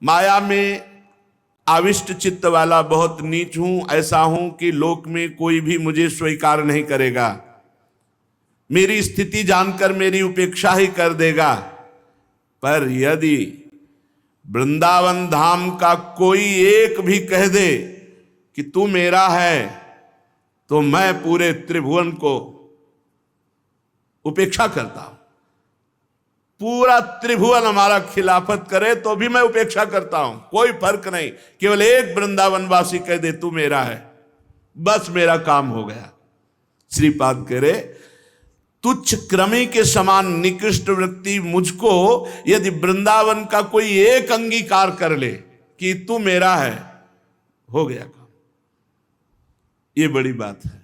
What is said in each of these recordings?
माया में आविष्ट चित्त वाला बहुत नीच हूं, ऐसा हूं कि लोक में कोई भी मुझे स्वीकार नहीं करेगा, मेरी स्थिति जानकर मेरी उपेक्षा ही कर देगा। पर यदि वृंदावन धाम का कोई एक भी कह दे कि तू मेरा है, तो मैं पूरे त्रिभुवन को उपेक्षा करता हूं। पूरा त्रिभुवन हमारा खिलाफत करे तो भी मैं उपेक्षा करता हूं, कोई फर्क नहीं। केवल एक वृंदावनवासी कह दे तू मेरा है, बस मेरा काम हो गया। श्रीपाद कह रहे तुच्छ क्रमी के समान निकृष्ट व्यक्ति मुझको यदि वृंदावन का कोई एक अंगीकार कर ले कि तू मेरा है, हो गया काम। ये बड़ी बात है।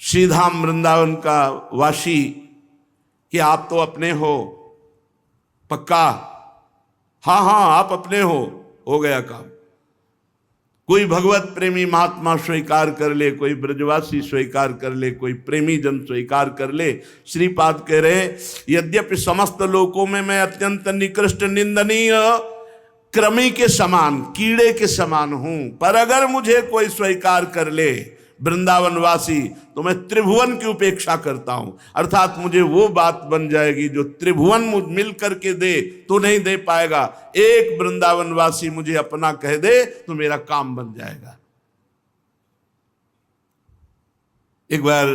श्रीधाम वृंदावन का वासी कि आप तो अपने हो, पक्का? हाँ हाँ आप अपने हो गया काम। कोई भगवत प्रेमी महात्मा स्वीकार कर ले, कोई ब्रजवासी स्वीकार कर ले, कोई प्रेमी जन स्वीकार कर ले। श्रीपाद कह रहे यद्यपि समस्त लोकों में मैं अत्यंत निकृष्ट निंदनीय क्रमी के समान, कीड़े के समान हूं, पर अगर मुझे कोई स्वीकार कर ले वृंदावनवासी तो मैं त्रिभुवन की उपेक्षा करता हूं। अर्थात मुझे वो बात बन जाएगी जो त्रिभुवन मिल करके दे तो नहीं दे पाएगा। एक वृंदावनवासी मुझे अपना कह दे तो मेरा काम बन जाएगा। एक बार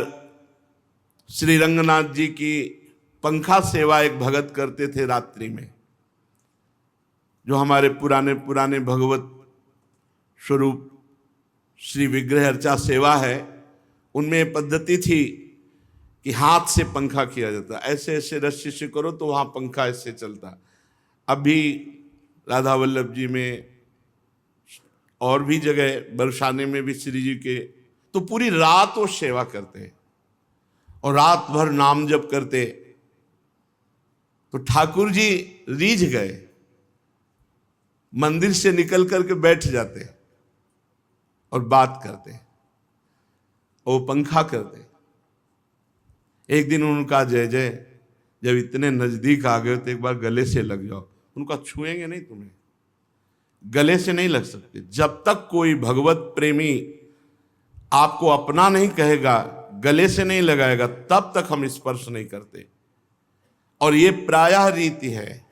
श्री रंगनाथ जी की पंखा सेवा एक भगत करते थे रात्रि में। जो हमारे पुराने भगवत स्वरूप श्री विग्रह अर्चा सेवा है, उनमें पद्धति थी कि हाथ से पंखा किया जाता, ऐसे ऐसे रस्सी से करो तो वहाँ पंखा ऐसे चलता। अभी राधा वल्लभ जी में और भी जगह बरसाने में भी श्री जी के तो पूरी रात वो सेवा करते और रात भर नाम जप करते। तो ठाकुर जी रीझ गए, मंदिर से निकल करके बैठ जाते और बात करते, वो पंखा करते। एक दिन उनका जय जय जब इतने नजदीक आ गए तो एक बार गले से लग जाओ। उनका छुएंगे नहीं, तुम्हें गले से नहीं लग सकते। जब तक कोई भगवत प्रेमी आपको अपना नहीं कहेगा, गले से नहीं लगाएगा, तब तक हम स्पर्श नहीं करते। और ये प्रायः रीति है।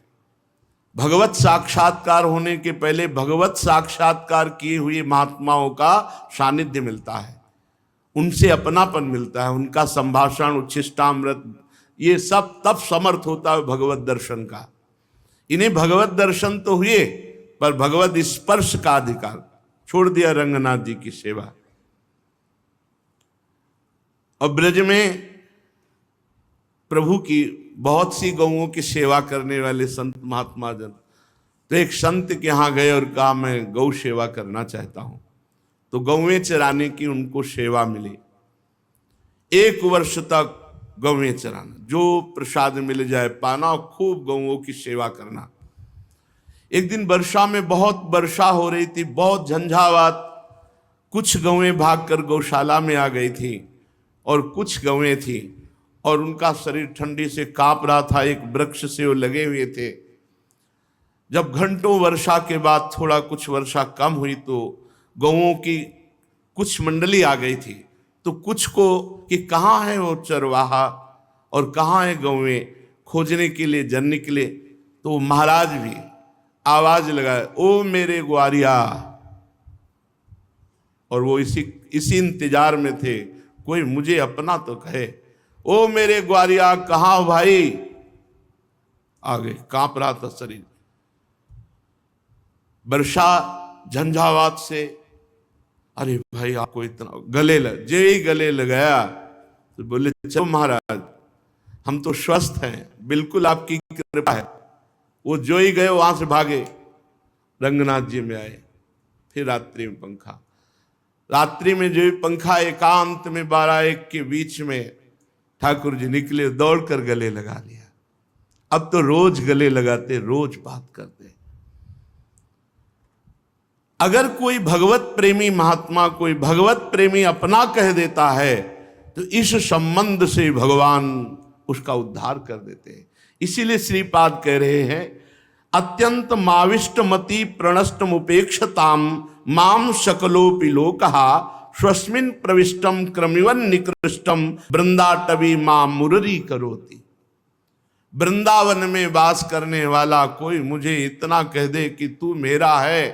भगवत साक्षात्कार होने के पहले भगवत साक्षात्कार किए हुए महात्माओं का सानिध्य मिलता है, उनसे अपनापन मिलता है, उनका संभाषण, उच्छिष्टामृत, ये सब तब समर्थ होता है भगवत दर्शन का। इन्हें भगवत दर्शन तो हुए पर भगवत स्पर्श का अधिकार छोड़ दिया रंगनाथ जी की सेवा। और ब्रज में प्रभु की बहुत सी गौओं की सेवा करने वाले संत महात्मा जन, तो एक संत के यहाँ गए और कहा मैं गौ सेवा करना चाहता हूं। तो गौएं चराने की उनको सेवा मिली। 1 वर्ष तक गौएं चराना, जो प्रसाद मिल जाए पाना और खूब गौओं की सेवा करना। एक दिन वर्षा में बहुत वर्षा हो रही थी, बहुत झंझावात। कुछ गौएं भागकर गौशाला में आ गई थी और कुछ गौएं थी और उनका शरीर ठंडी से कांप रहा था। एक वृक्ष से वो लगे हुए थे। जब घंटों वर्षा के बाद थोड़ा कुछ वर्षा कम हुई तो गौओं की कुछ मंडली आ गई थी। तो कुछ को कि कहाँ है वो चरवाहा और कहाँ है गौएं, खोजने के लिए जन निकले। तो महाराज भी आवाज लगाए, ओ मेरे ग्वारिया। और वो इसी इंतजार में थे, कोई मुझे अपना तो कहे। ओ मेरे ग्वारिया कहाँ हो भाई? आगे कांप रहा था शरीर, वर्षा झंझावात से। अरे भाई आपको इतना जे ही गले लगाया तो बोले चलो महाराज हम तो स्वस्थ हैं, बिल्कुल आपकी कृपा है। वो जो ही गए वहां से भागे, रंगनाथ जी में आए। फिर रात्रि में पंखा, रात्रि में जो पंखा एकांत में 12-1 के बीच में ठाकुर जी निकले, दौड़कर गले लगा लिया। अब तो रोज गले लगाते, रोज बात करते। अगर कोई भगवत प्रेमी महात्मा, कोई भगवत प्रेमी अपना कह देता है तो इस संबंध से भगवान उसका उद्धार कर देते हैं। इसीलिए श्रीपाद कह रहे हैं अत्यंत माविष्ट मति प्रणष्टम उपेक्षताम माम शकलोपि लोकः स्वस्मिन प्रविष्टम क्रमिवन निकृष्टम वृंदाटवी मां मुररी करोति। वृंदावन में वास करने वाला कोई मुझे इतना कह दे कि तू मेरा है,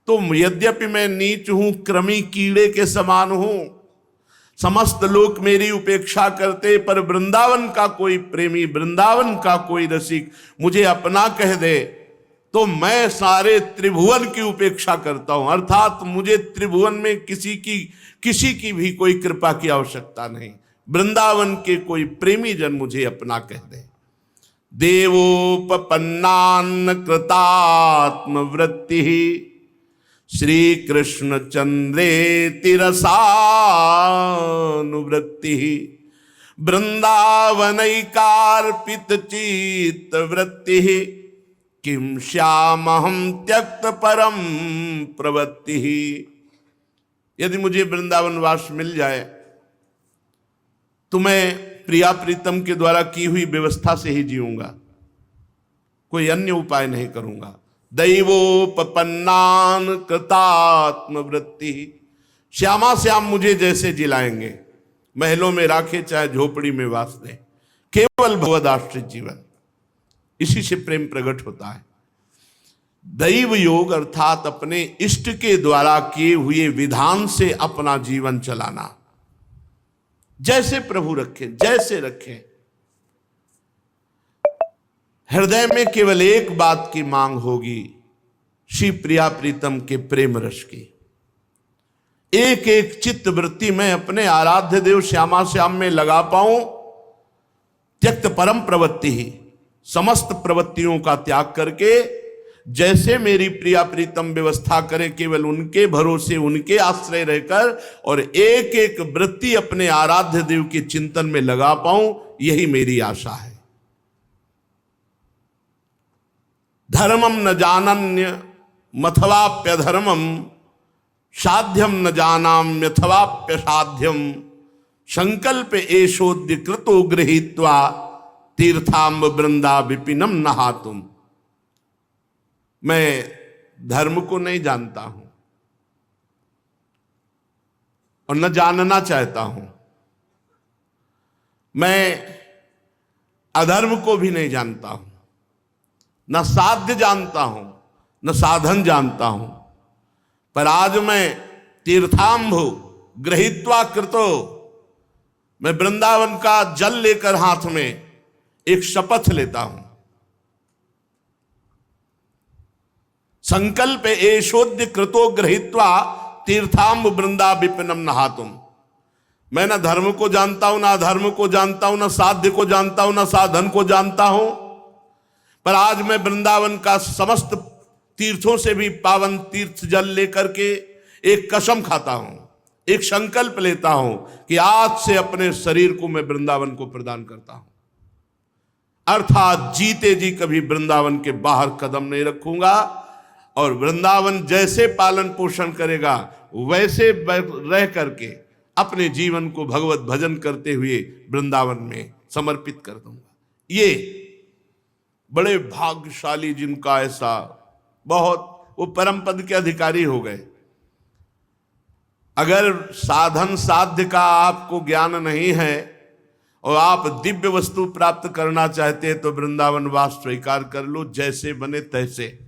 तो यद्यपि मैं नीच हूं, क्रमी कीड़े के समान हूं, समस्त लोग मेरी उपेक्षा करते, पर वृंदावन का कोई प्रेमी, वृंदावन का कोई रसिक मुझे अपना कह दे तो मैं सारे त्रिभुवन की उपेक्षा करता हूं। अर्थात मुझे त्रिभुवन में किसी की भी कोई कृपा की आवश्यकता नहीं, वृंदावन के कोई प्रेमी जन मुझे अपना कह दे। देवोपपन्नान्न कृतात्म वृत्ति श्री कृष्ण चंद्रे तिरसानुवृत्ति वृंदावनैकार्पित चित्त वृत्ति किम श्यामहम त्यक्त परम प्रवृत्ति। यदि मुझे वृंदावन वास मिल जाए तो मैं प्रिया प्रीतम के द्वारा की हुई व्यवस्था से ही जीऊंगा, कोई अन्य उपाय नहीं करूंगा। दैवोपपन्नान कृतात्म वृत्ति, श्यामा श्याम मुझे जैसे जिलाएंगे, महलों में राखे चाहे झोपड़ी में वास दें, केवल भगवदाश्रित जीवन, इसी से प्रेम प्रकट होता है। दैव योग अर्थात अपने इष्ट के द्वारा किए हुए विधान से अपना जीवन चलाना, जैसे प्रभु रखे जैसे रखे। हृदय में केवल एक बात की मांग होगी, श्री प्रिया प्रीतम के प्रेम रस की। एक एक चित्त वृत्ति में अपने आराध्य देव श्यामा श्याम में लगा पाऊं। त्यक्त परम प्रवृत्ति ही, समस्त प्रवृत्तियों का त्याग करके जैसे मेरी प्रिया प्रीतम व्यवस्था करें, केवल उनके भरोसे उनके आश्रय रहकर और एक एक वृत्ति अपने आराध्य देव के चिंतन में लगा पाऊं, यही मेरी आशा है। धर्मम न जानन्य मथवाप्य धर्मम साध्यम न जानाम्यथवाप्य साध्यम संकल्प एषोद्य कृतो गृहीत्वा तीर्थाम्ब वृंदा विपिनम नहातुम। मैं धर्म को नहीं जानता हूं और न जानना चाहता हूं, मैं अधर्म को भी नहीं जानता हूं, न साध्य जानता हूं न साधन जानता हूं, पर आज मैं तीर्थाम्भ गृहीत्वा कृतो, मैं वृंदावन का जल लेकर हाथ में एक शपथ लेता हूं। संकल्प एषोद्य कृतो गृहीत्वा तीर्थाम्ब वृंदा विपिनम नहातुम। मैं न धर्म को जानता हूं, न अधर्म को जानता हूं, न साध्य को जानता हूं, न साधन को जानता हूं, पर आज मैं वृंदावन का समस्त तीर्थों से भी पावन तीर्थ जल लेकर के एक कसम खाता हूं, एक संकल्प लेता हूं कि आज से अपने शरीर को मैं वृंदावन को प्रदान करता हूं। अर्थात जीते जी कभी वृंदावन के बाहर कदम नहीं रखूंगा और वृंदावन जैसे पालन पोषण करेगा वैसे रह करके अपने जीवन को भगवत भजन करते हुए वृंदावन में समर्पित कर दूंगा। ये बड़े भाग्यशाली जिनका ऐसा, बहुत वो परम पद के अधिकारी हो गए। अगर साधन साध्य का आपको ज्ञान नहीं है और आप दिव्य वस्तु प्राप्त करना चाहते हैं तो वृंदावन वास स्वीकार कर लो, जैसे बने तैसे,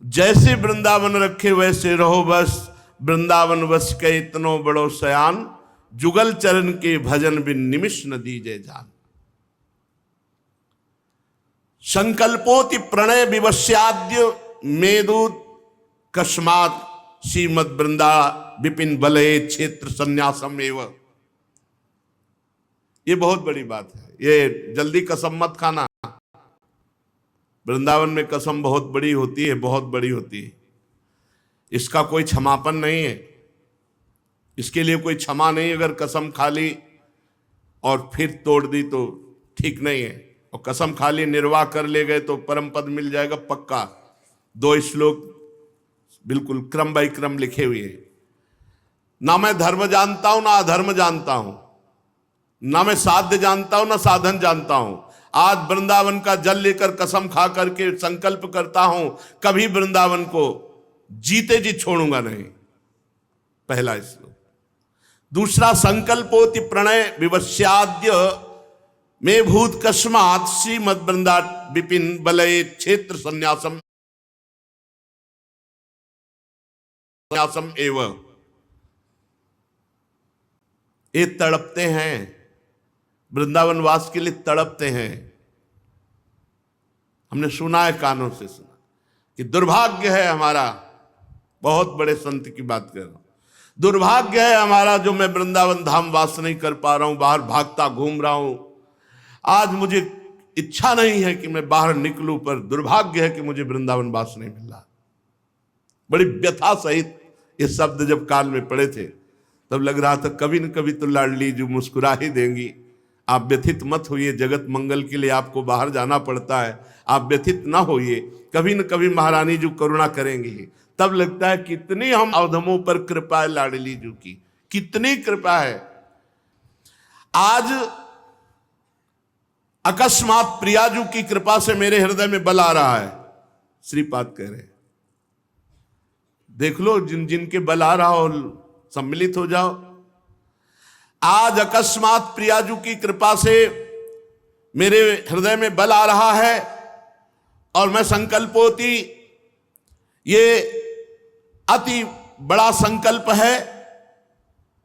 जैसे वृंदावन रखे वैसे रहो, बस वृंदावन वश के इतनो बड़ो सयान, जुगल चरण के भजन बिन निमिष न दीजे जान। संकल्पोति प्रणय विवश्याद्य मेदूत कस्मात श्रीमद वृंदा विपिन बलये क्षेत्र संन्यासम एवं। ये बहुत बड़ी बात है, ये जल्दी कसम मत खाना। वृंदावन में कसम बहुत बड़ी होती है, बहुत बड़ी होती है। इसका कोई क्षमापन नहीं है, इसके लिए कोई क्षमा नहीं। अगर कसम खा ली और फिर तोड़ दी तो ठीक नहीं है, और कसम खा ली निर्वाह कर ले गए तो परम पद मिल जाएगा पक्का। 2 श्लोक बिल्कुल क्रम बाई क्रम लिखे हुए हैं। ना मैं धर्म जानता हूं ना अधर्म जानता हूं, ना मैं साध्य जानता हूं ना साधन जानता हूं। आज वृंदावन का जल लेकर कसम खा करके संकल्प करता हूं, कभी वृंदावन को जीते जी छोड़ूंगा नहीं। पहला श्लोक। दूसरा, संकल्पोति प्रणय विवस्याद्य में भूत कस्मात् श्रीमद वृंदा विपिन बलये क्षेत्र संन्यासम एवं। ये तड़पते हैं, वृंदावन वास के लिए तड़पते हैं। हमने सुना है, कानों से सुना कि दुर्भाग्य है हमारा, बहुत बड़े संत की बात कर रहा हूं, दुर्भाग्य है हमारा जो मैं वृंदावन धाम वास नहीं कर पा रहा हूं, बाहर भागता घूम रहा हूं। आज मुझे इच्छा नहीं है कि मैं बाहर निकलूं, पर दुर्भाग्य है कि मुझे वृंदावन वास नहीं मिल रहा। बड़ी व्यथा सहित ये शब्द जब कान में पड़े थे तब लग रहा था कभी न कभी तो लाडली जो मुस्कुरा ही देंगी। आप व्यथित मत होइए, जगत मंगल के लिए आपको बाहर जाना पड़ता है, आप व्यथित ना होइए, कभी न कभी महारानी जो करुणा करेंगी। तब लगता है कितनी हम अवधमों पर कृपा है लाडली जी की, कितनी कृपा है। आज अकस्मात प्रियाजू की कृपा से मेरे हृदय में बल आ रहा है। श्रीपाद कह रहे, देख लो जिन जिनके बल आ रहा हो सम्मिलित हो जाओ। आज अकस्मात प्रियाजू की कृपा से मेरे हृदय में बल आ रहा है और मैं संकल्पोति, ये अति बड़ा संकल्प है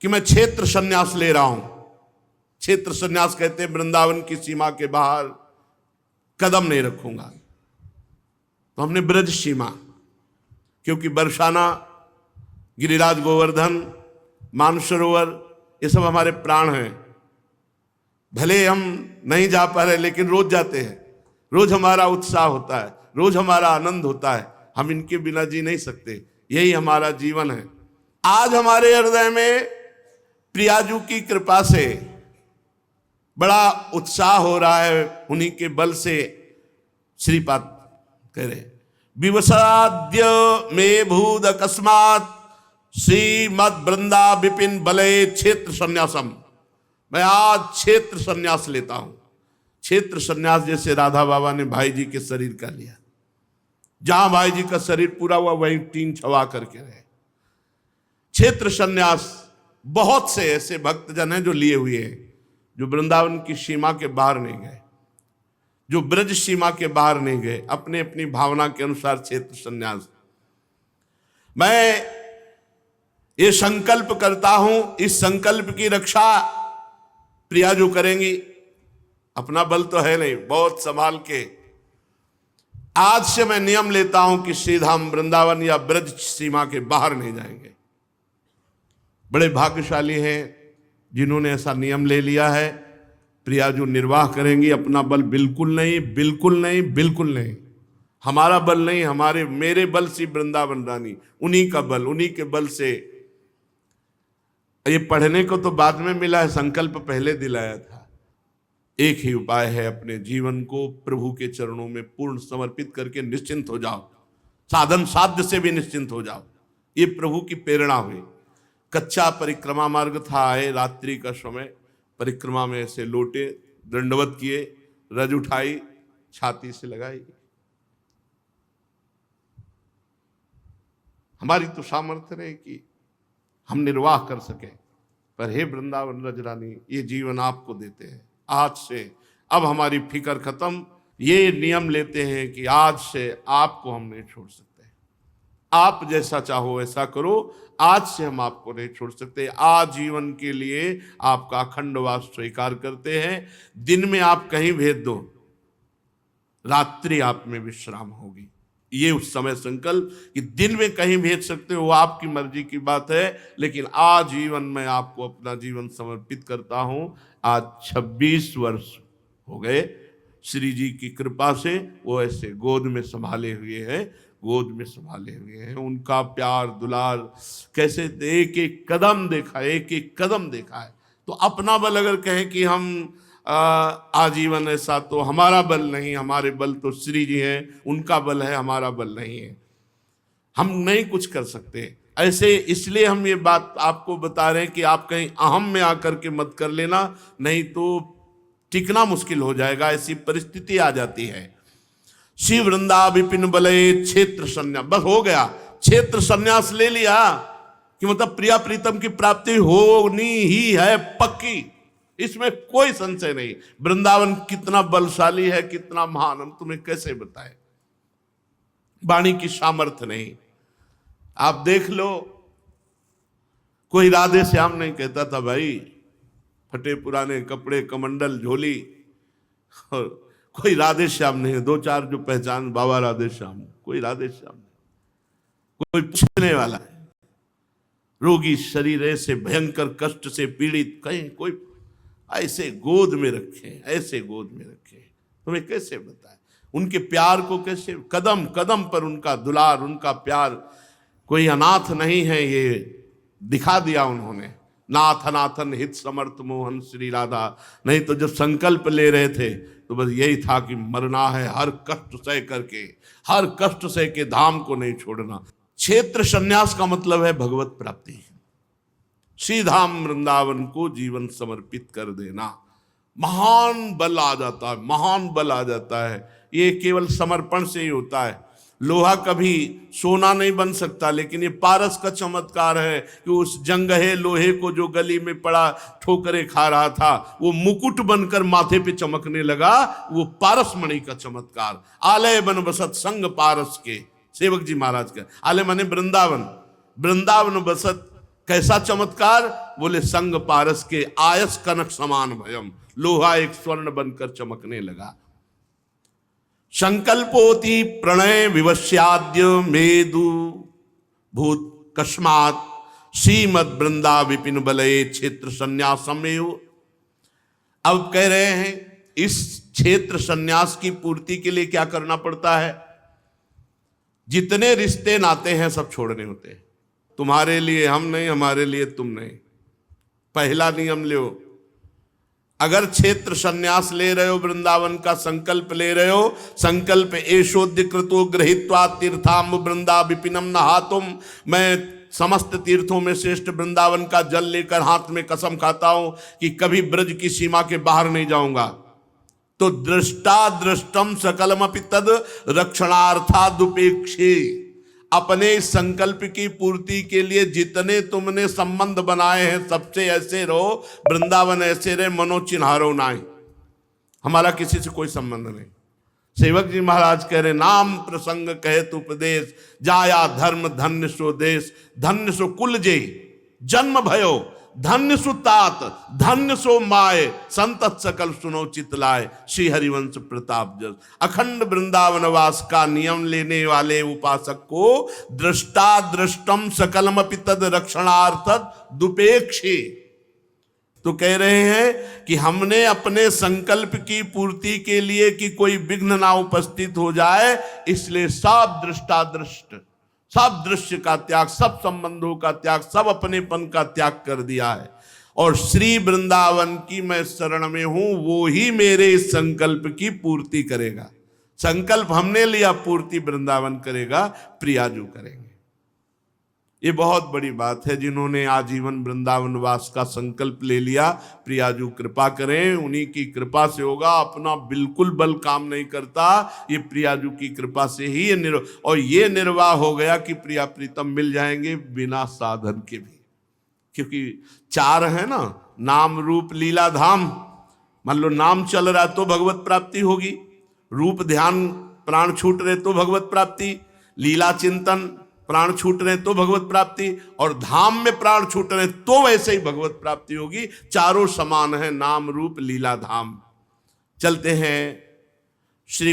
कि मैं क्षेत्र संन्यास ले रहा हूं। क्षेत्र संन्यास कहते हैं वृंदावन की सीमा के बाहर कदम नहीं रखूंगा। तो हमने ब्रज सीमा, क्योंकि बरसाना, गिरिराज गोवर्धन, मानसरोवर, ये सब हमारे प्राण हैं। भले हम नहीं जा पा रहे लेकिन रोज जाते हैं, रोज हमारा उत्साह होता है, रोज हमारा आनंद होता है। हम इनके बिना जी नहीं सकते, यही हमारा जीवन है। आज हमारे हृदय में प्रियाजू की कृपा से बड़ा उत्साह हो रहा है, उन्हीं के बल से। श्रीपाद कह रहे, विवसाद्य में भूद अकस्मात श्रीमद वृंदा विपिन बलये क्षेत्र संन्यासम। मैं आज क्षेत्र संन्यास लेता हूं। क्षेत्र संन्यास जैसे राधा बाबा ने भाई जी के शरीर का लिया, जहां भाई जी का शरीर पूरा हुआ वहीं टीन छवा करके रहे। क्षेत्र संन्यास बहुत से ऐसे भक्तजन हैं जो लिए हुए हैं, जो वृंदावन की सीमा के बाहर नहीं गए, जो ब्रज सीमा के बाहर नहीं गए, अपने अपनी भावना के अनुसार क्षेत्र संन्यास। मैं ये संकल्प करता हूं, इस संकल्प की रक्षा प्रियाजू करेंगी। अपना बल तो है नहीं, बहुत संभाल के आज से मैं नियम लेता हूं कि सीधा हम वृंदावन या ब्रज सीमा के बाहर नहीं जाएंगे। बड़े भाग्यशाली हैं जिन्होंने ऐसा नियम ले लिया है। प्रियाजू निर्वाह करेंगी, अपना बल बिल्कुल नहीं, बिल्कुल नहीं, बिल्कुल नहीं। हमारा बल नहीं, मेरे बल से वृंदावन रानी, उन्हीं का बल, उन्हीं के बल से। ये पढ़ने को तो बाद में मिला है, संकल्प पहले दिलाया था। एक ही उपाय है, अपने जीवन को प्रभु के चरणों में पूर्ण समर्पित करके निश्चिंत हो जाओ, साधन साध्य से भी निश्चिंत हो जाओ। ये प्रभु की प्रेरणा हुई। कच्चा परिक्रमा मार्ग था, आए रात्रि का समय, परिक्रमा में ऐसे लोटे, दंडवत किए, रज उठाई, छाती से लगाई। हमारी तो सामर्थ्य रहे कि हम निर्वाह कर सके, पर हे वृंदावन रज रानी, ये जीवन आपको देते हैं। आज से अब हमारी फिक्र खत्म। ये नियम लेते हैं कि आज से आपको हम नहीं छोड़ सकते, आप जैसा चाहो ऐसा करो, आज से हम आपको नहीं छोड़ सकते। आजीवन के लिए आपका अखंड वास स्वीकार करते हैं। दिन में आप कहीं भेज दो, रात्रि आप में विश्राम होगी। ये उस समय संकल्प कि दिन में कहीं भेज सकते हो, आपकी मर्जी की बात है, लेकिन आजीवन मैं आपको अपना जीवन समर्पित करता हूं। आज 26 वर्ष हो गए, श्री जी की कृपा से वो ऐसे गोद में संभाले हुए हैं, गोद में संभाले हुए हैं। उनका प्यार दुलार कैसे एक एक कदम देखा, एक एक कदम देखा है। तो अपना बल अगर कहें कि हम आजीवन ऐसा, तो हमारा बल नहीं, हमारे बल तो श्री जी हैं, उनका बल है, हमारा बल नहीं है। हम नहीं कुछ कर सकते ऐसे। इसलिए हम ये बात आपको बता रहे हैं कि आप कहीं अहम में आकर के मत कर लेना, नहीं तो टिकना मुश्किल हो जाएगा, ऐसी परिस्थिति आ जाती है। श्री वृंदा विपिन बलय क्षेत्र संन्यास, बस हो गया, क्षेत्र संन्यास ले लिया कि मतलब प्रिया प्रीतम की प्राप्ति होनी ही है पक्की, इसमें कोई संशय नहीं। वृंदावन कितना बलशाली है, कितना महान, हम तुम्हें कैसे बताएं, वाणी की सामर्थ्य नहीं। आप देख लो, कोई राधे श्याम नहीं कहता था भाई, फटे पुराने कपड़े, कमंडल, झोली, और कोई राधे श्याम नहीं। दो चार जो पहचान, बाबा राधे श्याम, कोई राधे श्याम नहीं, कोई पूछने वाला है। रोगी शरीर ऐसे भयंकर कष्ट से पीड़ित, कहीं कोई ऐसे गोद में रखे, ऐसे गोद में रखे, तुम्हें कैसे बताए उनके प्यार को, कैसे कदम कदम पर उनका दुलार, उनका प्यार। कोई अनाथ नहीं है, ये दिखा दिया उन्होंने। नाथ अनाथन हित समर्थ मोहन श्री राधा। नहीं तो जब संकल्प ले रहे थे तो बस यही था कि मरना है, हर कष्ट सह करके, हर कष्ट सह के धाम को नहीं छोड़ना। क्षेत्र संन्यास का मतलब है भगवत प्राप्ति, श्री धाम वृंदावन को जीवन समर्पित कर देना। महान बल आ जाता है, महान बल आ जाता है। ये केवल समर्पण से ही होता है। लोहा कभी सोना नहीं बन सकता, लेकिन ये पारस का चमत्कार है कि उस जंगहे लोहे को जो गली में पड़ा ठोकरें खा रहा था, वो मुकुट बनकर माथे पे चमकने लगा। वो पारस मणि का चमत्कार। आलय बन बसत संग पारस के, सेवक जी महाराज का। आलय माने वृंदावन, वृंदावन बसत, कैसा चमत्कार? बोले संग पारस के, आयस कनक समान भयम, लोहा एक स्वर्ण बनकर चमकने लगा। संकल्पोति प्रणय विवस्याद्य मेदु भूत कस्मात् श्रीमद वृंदा विपिन बलय क्षेत्र संन्यासमेव। अब कह रहे हैं इस क्षेत्र संन्यास की पूर्ति के लिए क्या करना पड़ता है? जितने रिश्ते नाते हैं सब छोड़ने होते हैं। तुम्हारे लिए हम नहीं, हमारे लिए तुम नहीं। पहला नियम लो, अगर क्षेत्र संन्यास ले रहे हो, वृंदावन का संकल्प ले रहे हो, संकल्प एषोद्य कृतो गृहीत्वा तीर्थाम वृंदा विपिनम नहातुम, मैं समस्त तीर्थों में श्रेष्ठ वृंदावन का जल लेकर हाथ में कसम खाता हूं कि कभी ब्रज की सीमा के बाहर नहीं जाऊंगा। तो दृष्टा दृष्टम सकलमपि तद रक्षणार्थादुपेक्षे, अपने संकल्प की पूर्ति के लिए जितने तुमने संबंध बनाए हैं सबसे ऐसे रहो, वृंदावन ऐसे रहे, मनो चिन्हारो नाई। हमारा किसी से कोई संबंध नहीं। सेवक जी महाराज कह रहे, नाम प्रसंग कहे तो उपदेश, जाया धर्म धन्य सो देश, धन्य सो कुल जे जन्म भयो, धन्य सु तात, धन्य सो माए, संतत सकल सुनो चितलाए, श्री हरिवंश प्रताप जस। अखंड वृंदावन वास का नियम लेने वाले उपासक को दृष्टा दृष्टम सकलमपि तद रक्षणार्थ दुपेक्षे। तो कह रहे हैं कि हमने अपने संकल्प की पूर्ति के लिए कि कोई विघ्न ना उपस्थित हो जाए, इसलिए सब दृष्टादृष्ट, सब दृश्य का त्याग, सब संबंधों का त्याग, सब अपनेपन का त्याग कर दिया है। और श्री वृंदावन की मैं शरण में हूं, वो ही मेरे संकल्प की पूर्ति करेगा। संकल्प हमने लिया, पूर्ति वृंदावन करेगा, प्रियाजू करेंगे। ये बहुत बड़ी बात है। जिन्होंने आजीवन वृंदावन वास का संकल्प ले लिया, प्रियाजू कृपा करें, उन्हीं की कृपा से होगा। अपना बिल्कुल बल काम नहीं करता, ये प्रियाजू की कृपा से ही ये और ये निर्वाह हो गया कि प्रिया प्रीतम मिल जाएंगे बिना साधन के भी। क्योंकि चार है ना, नाम रूप लीला धाम। मान लो नाम चल रहा तो भगवत प्राप्ति होगी, रूप ध्यान प्राण छूट रहे तो भगवत प्राप्ति, लीला चिंतन प्राण छूट रहे तो भगवत प्राप्ति, और धाम में प्राण छूट रहे तो वैसे ही भगवत प्राप्ति होगी। चारों समान है, नाम रूप लीला धाम। चलते हैं श्री